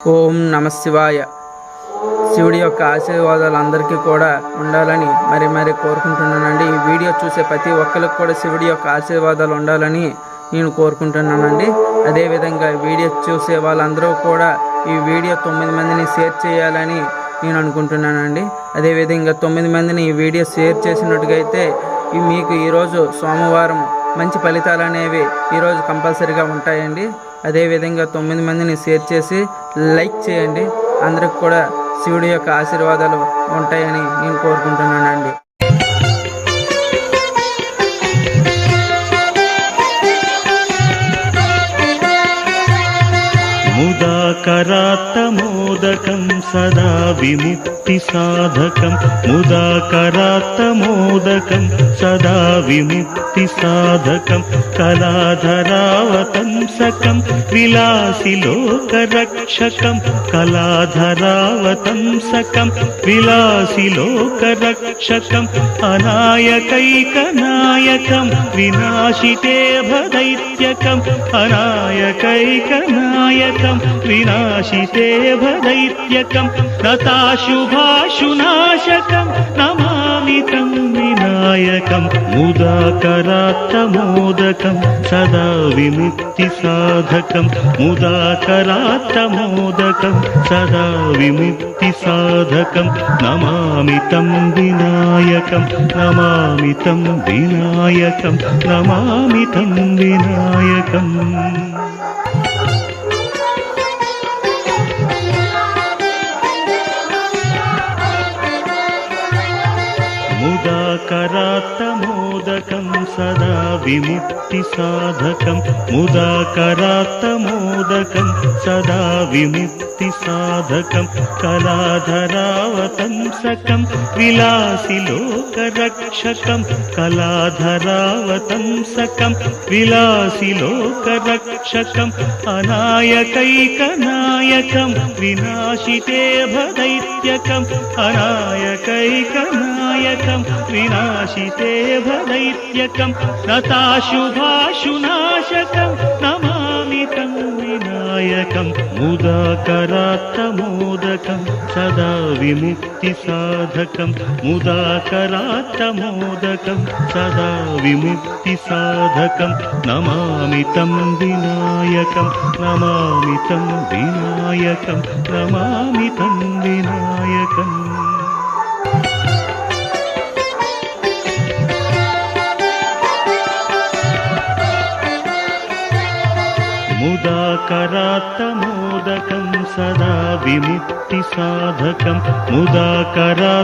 ఓం నమ శివాయ. శివుడి యొక్క ఆశీర్వాదాలు అందరికీ కూడా ఉండాలని మరి కోరుకుంటున్నానండి. ఈ వీడియో చూసే ప్రతి ఒక్కరికి కూడా శివుడి యొక్క ఆశీర్వాదాలు ఉండాలని నేను కోరుకుంటున్నానండి. అదేవిధంగా వీడియో చూసే వాళ్ళందరూ కూడా ఈ వీడియో 9 మందిని షేర్ చేయాలని నేను అనుకుంటున్నానండి. అదేవిధంగా 9 మందిని ఈ వీడియో షేర్ చేసినట్టుగా అయితే మీకు ఈరోజు సోమవారం మంచి ఫలితాలు అనేవి ఈరోజు కంపల్సరీగా ఉంటాయండి. అదేవిధంగా 9 మందిని షేర్ చేసి లైక్ చేయండి. అందరికి కూడా శివుడి యొక్క ఆశీర్వాదాలు ఉంటాయని నేను కోరుకుంటున్నానండి. ముదాకరాత్తమోదకం సదా విముక్తి సాధకం. ముదాకరాత్తమోదకం సదా విముక్తి సాధకం. కళాధరావతంసకం విలాసి లోకరక్షకం. కళాధరావతంసకం విలాసి లోకరక్షకం. అనాయకైకనాయకం వినాశితే భదైత్యకం. అనాయకైకనాయకం వినాశితే భదైత్యకం. నతాశుభాశునాశకం నమామి తం వినాయకం. ముదాకరాత్తమోదకం సదా విముక్తి సాధకం. ముదాకరాత్తమోదకం సదా విముక్తి సాధకం. నమామి తం వినాయకం. నమామి తం వినాయకం. నమామి తం వినాయకం. ముదాకరాత్తమోదకం సదా విముక్తి సాధకం. ముదాకరాత్తమోదకం సదా విముక్తి సాధకం. కళాధరావతంసకం విలాసి లోకరక్షకం. కళాధరావతంసకం విలాసి లోకరక్షకం. అనాయకైకనాయకం వినాశితే భదైత్యకం. అనాయకైకనాయకం వినాశితే భదైత్యకం. నతాశుభాశునాశకం నమామి తం వినాయకం. ముదాకరాత్తమోదకం సదా విముక్తి సాధకం. ముదాకరాత్తమోదకం సదా విముక్తి సాధకం. నమామి తం వినాయకం. నమామి తం వినాయకం. నమామి తం వినాయకం. ముదాకరాత్తమోదకం సదా విముక్తి సాధకం. ముదాకరా